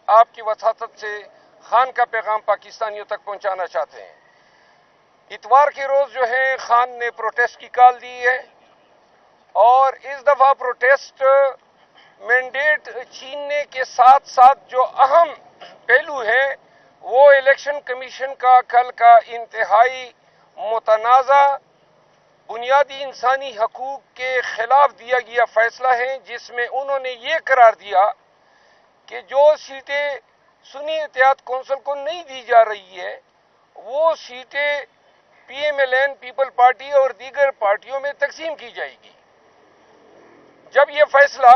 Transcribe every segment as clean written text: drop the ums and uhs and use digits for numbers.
آپ کی وساطت سے خان کا پیغام پاکستانیوں تک پہنچانا چاہتے ہیں۔ اتوار کے روز جو ہے خان نے پروٹیسٹ کی کال دی ہے، اور اس دفعہ پروٹیسٹ مینڈیٹ چھیننے کے ساتھ ساتھ جو اہم پہلو ہے وہ الیکشن کمیشن کا کل کا انتہائی متنازع بنیادی انسانی حقوق کے خلاف دیا گیا فیصلہ ہے، جس میں انہوں نے یہ قرار دیا کہ جو سیٹیں سنی اتحاد کونسل کو نہیں دی جا رہی ہے وہ سیٹیں P M L N people party اور دیگر پارٹیوں میں تقسیم کی جائے گی۔ جب یہ فیصلہ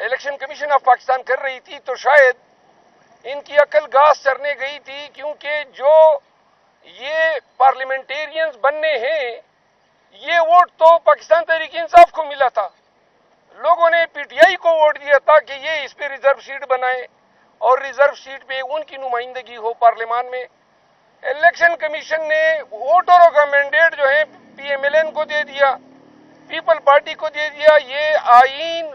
الیکشن کمیشن آف پاکستان کر رہی تھی تو شاید ان کی عقل گھاس چرنے گئی تھی، کیونکہ جو یہ پارلیمنٹیرینز بننے ہیں یہ ووٹ تو پاکستان تحریک انصاف کو ملا تھا، لوگوں نے پی ٹی آئی کو ووٹ دیا تھا کہ یہ اس پہ ریزرو سیٹ بنائے اور ریزرو سیٹ پہ ان کی نمائندگی ہو پارلیمان میں۔ الیکشن کمیشن نے ووٹروں کا مینڈیٹ جو ہے پی ایم ایل این کو دے دیا، پیپل پارٹی کو دے دیا۔ یہ آئین،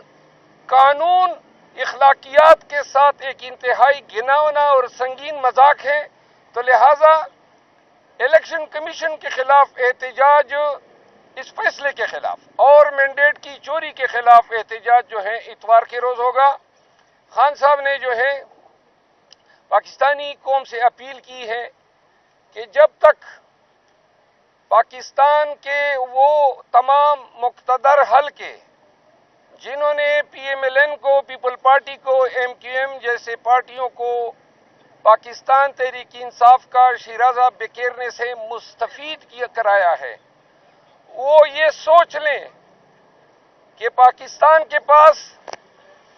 قانون، اخلاقیات کے ساتھ ایک انتہائی گھناؤنا اور سنگین مذاق ہے، تو لہذا الیکشن کمیشن کے خلاف احتجاج، اس فیصلے کے خلاف اور مینڈیٹ کی چوری کے خلاف احتجاج جو ہے اتوار کے روز ہوگا۔ خان صاحب نے جو ہے پاکستانی قوم سے اپیل کی ہے کہ جب تک پاکستان کے وہ تمام مقتدر حلقے جنہوں نے پی ایم ایل این کو، پیپل پارٹی کو، ایم کیو ایم جیسے پارٹیوں کو پاکستان تحریک انصاف کا شیرازہ بکھیرنے سے مستفید کرایا ہے، وہ یہ سوچ لیں کہ پاکستان کے پاس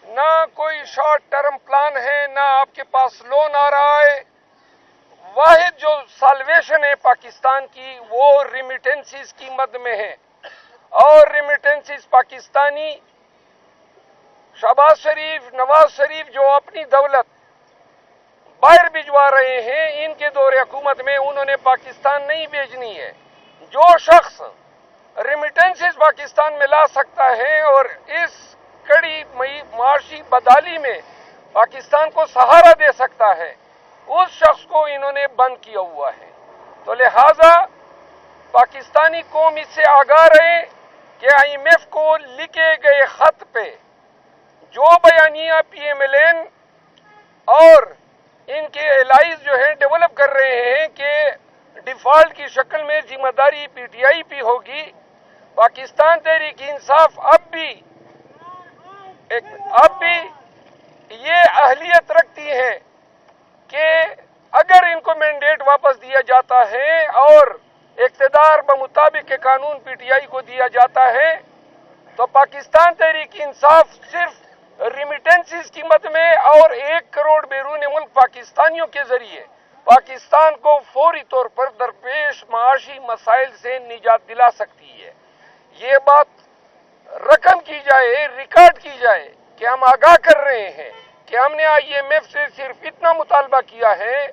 نہ کوئی شارٹ ٹرم پلان ہے، نہ آپ کے پاس لون آ رہا ہے۔ واحد جو سالویشن ہے پاکستان کی وہ ریمیٹنسز کی مد میں ہے، اور ریمیٹنسز پاکستانی شہباز شریف، نواز شریف جو اپنی دولت باہر بھجوا رہے ہیں، ان کے دور حکومت میں انہوں نے پاکستان نہیں بھیجنی ہے۔ جو شخص ریمیٹنسز پاکستان میں لا سکتا ہے اور اس کڑی معاشی بدحالی میں پاکستان کو سہارا دے سکتا ہے، اس شخص کو انہوں نے بند کیا ہوا ہے۔ تو لہذا پاکستانی قوم اس سے آگاہ رہے کہ آئی ایم ایف کو لکھے گئے خط پہ جو بیانیہ پی ایم ایل این اور ان کے الائز جو ہیں ڈیولپ کر رہے ہیں کہ ڈیفالٹ کی شکل میں ذمہ داری پی ٹی آئی پہ ہوگی، پاکستان تحریک انصاف اب بھی یہ اہلیت رکھتی ہے کہ اگر ان کو مینڈیٹ واپس دیا جاتا ہے اور اقتدار بمطابق قانون پی ٹی آئی کو دیا جاتا ہے تو پاکستان تحریک انصاف صرف ریمیٹنسز کی مد میں اور 1 کروڑ بیرون ملک پاکستانیوں کے ذریعے پاکستان کو فوری طور پر درپیش معاشی مسائل سے نجات دلا سکتی ہے۔ یہ بات رقم کی جائے، ریکارڈ کی جائے کہ ہم آگاہ کر رہے ہیں کہ ہم نے آئی ایم ایف سے صرف اتنا مطالبہ کیا ہے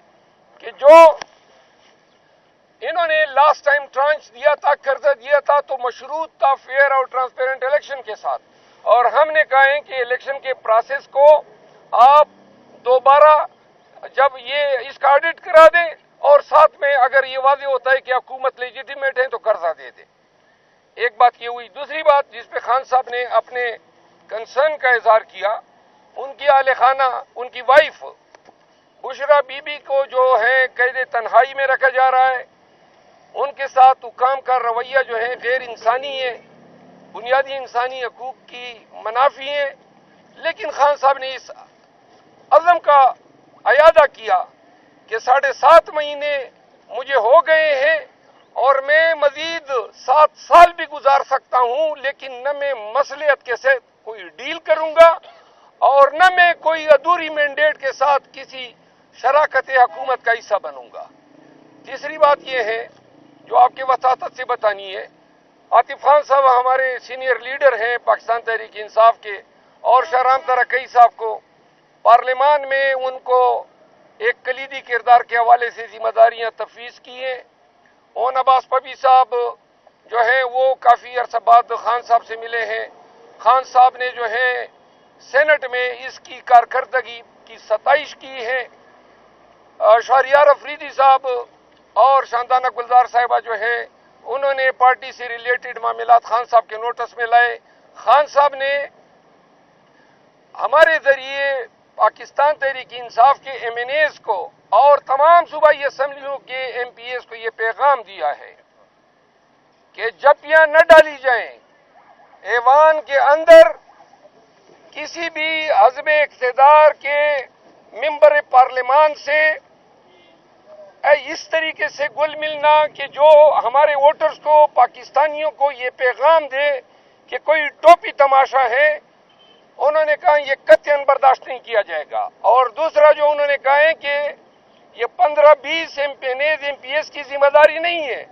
کہ جو انہوں نے لاسٹ ٹائم ٹرانچ دیا تھا، قرضہ دیا تھا، تو مشروط تھا فیئر اور ٹرانسپیرنٹ الیکشن کے ساتھ، اور ہم نے کہا ہے کہ الیکشن کے پروسیس کو آپ دوبارہ جب یہ اس کا آڈٹ کرا دیں اور ساتھ میں اگر یہ واضح ہوتا ہے کہ حکومت لیجیٹیمیٹ ہے تو قرضہ دے دیں۔ ایک بات یہ ہوئی۔ دوسری بات جس پہ خان صاحب نے اپنے کنسرن کا اظہار کیا، ان کی اہل خانہ، ان کی وائف بشرا بی بی کو جو ہے قید تنہائی میں رکھا جا رہا ہے، ان کے ساتھ حکام کا رویہ جو ہے غیر انسانی ہے، بنیادی انسانی حقوق کی منافی ہے۔ لیکن خان صاحب نے اس عزم کا اعادہ کیا کہ 7.5 مہینے مجھے ہو گئے ہیں اور میں مزید 7 سال بھی گزار سکتا ہوں، لیکن نہ میں مصلحت کے ساتھ کوئی ڈیل کروں گا اور نہ میں کوئی ادھوری مینڈیٹ کے ساتھ کسی شراکت حکومت کا حصہ بنوں گا۔ تیسری بات یہ ہے جو آپ کے وساطت سے بتانی ہے، عاطف خان صاحب ہمارے سینئر لیڈر ہیں پاکستان تحریک انصاف کے، اور شاہ رام ترقی صاحب کو پارلیمان میں ان کو ایک کلیدی کردار کے حوالے سے ذمہ داریاں تفویض کی ہیں۔ اون عباس پبی صاحب جو ہیں وہ کافی عرصہ بعد خان صاحب سے ملے ہیں۔ خان صاحب نے جو ہے سینٹ میں اس کی کارکردگی کی ستائش کی ہے. شہریار افریدی صاحب اور شاندانہ گلزار صاحبہ جو ہے انہوں نے پارٹی سے ریلیٹڈ معاملات خان صاحب کے نوٹس میں لائے. خان صاحب نے ہمارے ذریعے پاکستان تحریک انصاف کے ایم این ایز کو اور تمام صوبائی اسمبلیوں کے ایم پی ایز کو یہ پیغام دیا ہے کہ جپیاں نہ ڈالی جائیں. ایوان کے اندر کسی بھی حزب اقتدار کے ممبر پارلیمان سے اس طریقے سے گل ملنا کہ جو ہمارے ووٹرز کو پاکستانیوں کو یہ پیغام دے کہ کوئی ٹوپی تماشا ہے، انہوں نے کہا یہ قطعاً برداشت نہیں کیا جائے گا. اور دوسرا جو انہوں نے کہا ہے کہ یہ 15-20 ایم پی ایس کی ذمہ داری نہیں ہے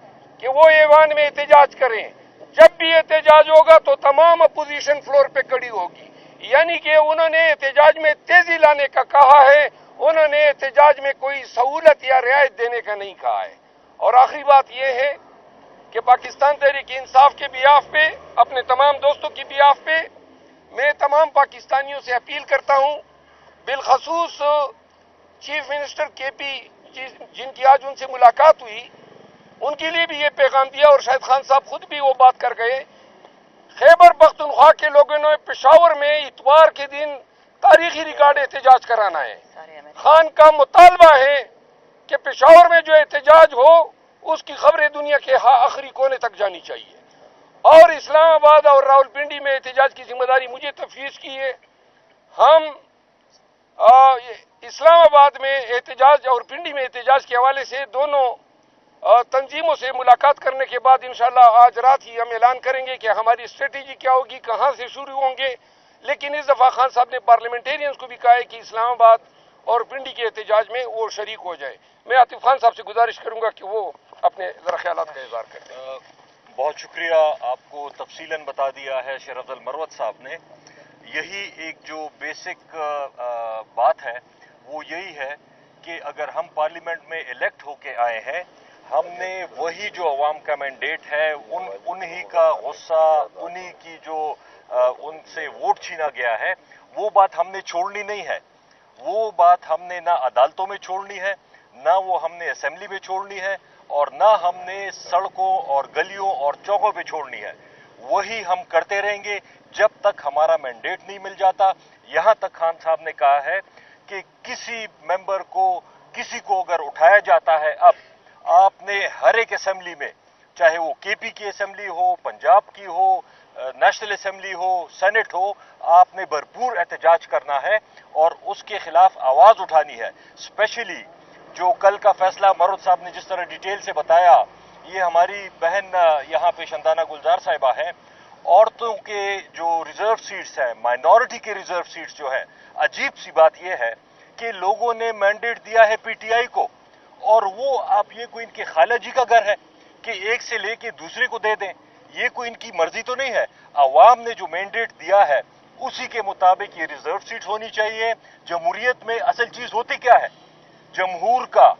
کہ وہ ایوان میں احتجاج کریں. جب بھی احتجاج ہوگا تو تمام اپوزیشن فلور پہ کھڑی ہوگی. یعنی کہ انہوں نے احتجاج میں تیزی لانے کا کہا ہے، انہوں نے احتجاج میں کوئی سہولت یا رعایت دینے کا نہیں کہا ہے. اور آخری بات یہ ہے کہ پاکستان تحریک انصاف کے بیاف پہ، اپنے تمام دوستوں کی بیاف پہ میں تمام پاکستانیوں سے اپیل کرتا ہوں، بالخصوص چیف منسٹر کے پی جن کی آج ان سے ملاقات ہوئی، ان کے لیے بھی یہ پیغام دیا اور شاہد خان صاحب خود بھی وہ بات کر گئے. خیبر پختونخوا کے لوگوں نے پشاور میں اتوار کے دن تاریخی ریکارڈ احتجاج کرانا ہے. خان کا مطالبہ ہے کہ پشاور میں جو احتجاج ہو اس کی خبریں دنیا کے آخری کونے تک جانی چاہیے. اور اسلام آباد اور راولپنڈی میں احتجاج کی ذمہ داری مجھے تفویض کی ہے. ہم اسلام آباد میں احتجاج اور پنڈی میں احتجاج کے حوالے سے دونوں تنظیموں سے ملاقات کرنے کے بعد انشاءاللہ آج رات ہی ہم اعلان کریں گے کہ ہماری اسٹریٹجی کیا ہوگی، کہاں سے شروع ہوں گے. لیکن اس دفعہ خان صاحب نے پارلیمنٹیرینز کو بھی کہا ہے کہ اسلام آباد اور پنڈی کے احتجاج میں وہ شریک ہو جائے. میں عاطف خان صاحب سے گزارش کروں گا کہ وہ اپنے ذرا خیالات کا اظہار کریں. بہت شکریہ، آپ کو تفصیلاً بتا دیا ہے شیر افضل مروت صاحب نے. یہی ایک جو بیسک بات ہے وہ یہی ہے کہ اگر ہم پارلیمنٹ میں الیکٹ ہو کے آئے ہیں، ہم نے وہی جو عوام کا مینڈیٹ ہے، انہی کا غصہ، انہی کی جو ان سے ووٹ چھینا گیا ہے، وہ بات ہم نے چھوڑنی نہیں ہے. وہ بات ہم نے نہ عدالتوں میں چھوڑنی ہے، نہ وہ ہم نے اسمبلی میں چھوڑنی ہے، اور نہ ہم نے سڑکوں اور گلیوں اور چوکوں پہ چھوڑنی ہے. وہی ہم کرتے رہیں گے جب تک ہمارا مینڈیٹ نہیں مل جاتا. یہاں تک خان صاحب نے کہا ہے کہ کسی ممبر کو، کسی کو اگر اٹھایا جاتا ہے، اب آپ نے ہر ایک اسمبلی میں، چاہے وہ کے پی کی اسمبلی ہو، پنجاب کی ہو، نیشنل اسمبلی ہو، سینٹ ہو، آپ نے بھرپور احتجاج کرنا ہے اور اس کے خلاف آواز اٹھانی ہے. اسپیشلی جو کل کا فیصلہ مروت صاحب نے جس طرح ڈیٹیل سے بتایا، یہ ہماری بہن یہاں پہ شاندانہ گلزار صاحبہ ہیں. عورتوں کے جو ریزرو سیٹس ہیں، مائنورٹی کے ریزرو سیٹس جو ہیں، عجیب سی بات یہ ہے کہ لوگوں نے مینڈیٹ دیا ہے پی ٹی آئی کو، اور وہ آپ یہ کوئی ان کے خالہ جی کا گھر ہے کہ ایک سے لے کے دوسرے کو دے دیں. یہ کوئی ان کی مرضی تو نہیں ہے. عوام نے جو مینڈیٹ دیا ہے اسی کے مطابق یہ ریزرو سیٹ ہونی چاہیے. جمہوریت میں اصل چیز ہوتی کیا ہے؟ جمہور کا،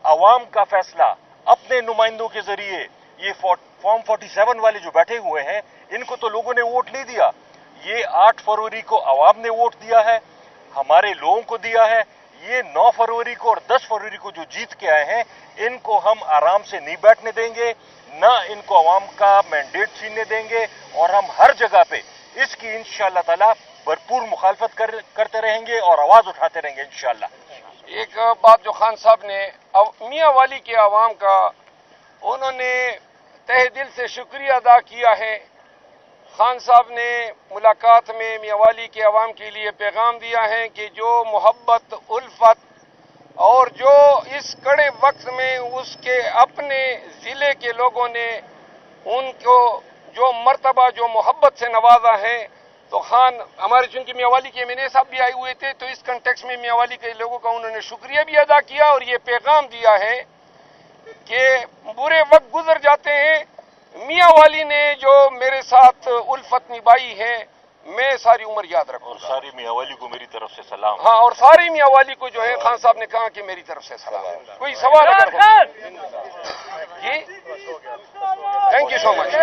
عوام کا فیصلہ اپنے نمائندوں کے ذریعے. یہ فارم 47 والے جو بیٹھے ہوئے ہیں، ان کو تو لوگوں نے ووٹ نہیں دیا. یہ 8 فروری کو عوام نے ووٹ دیا ہے، ہمارے لوگوں کو دیا ہے. یہ 9 فروری کو اور 10 فروری کو جو جیت کے آئے ہیں، ان کو ہم آرام سے نہیں بیٹھنے دیں گے، نہ ان کو عوام کا مینڈیٹ چھیننے دیں گے. اور ہم ہر جگہ پہ اس کی انشاءاللہ تعالی بھرپور مخالفت کرتے رہیں گے اور آواز اٹھاتے رہیں گے انشاءاللہ. ایک بات جو خان صاحب نے میاں والی کے عوام کا، انہوں نے تہ دل سے شکریہ ادا کیا ہے. خان صاحب نے ملاقات میں میاں والی کے عوام کے لیے پیغام دیا ہے کہ جو محبت، الفت اور جو اس کڑے وقت میں اس کے اپنے ضلع کے لوگوں نے ان کو جو مرتبہ، جو محبت سے نوازا ہے، تو خان ہمارے چونکہ میاں والی کے MNA صاحب بھی آئے ہوئے تھے، تو اس کنٹیکس میں میاں والی کے لوگوں کا انہوں نے شکریہ بھی ادا کیا اور یہ پیغام دیا ہے کہ برے وقت گزر جاتے ہیں، میاں والی نے جو میرے ساتھ الفت نبھائی ہے، میں ساری عمر یاد رکھوں گا. اور ساری میاں والی کو میری طرف سے سلام. ہاں، اور ساری میاں والی کو جو ہے خان صاحب نے کہا کہ میری طرف سے سلام. کوئی سوال اگر ہو؟ جی، تھینک یو سو مچ.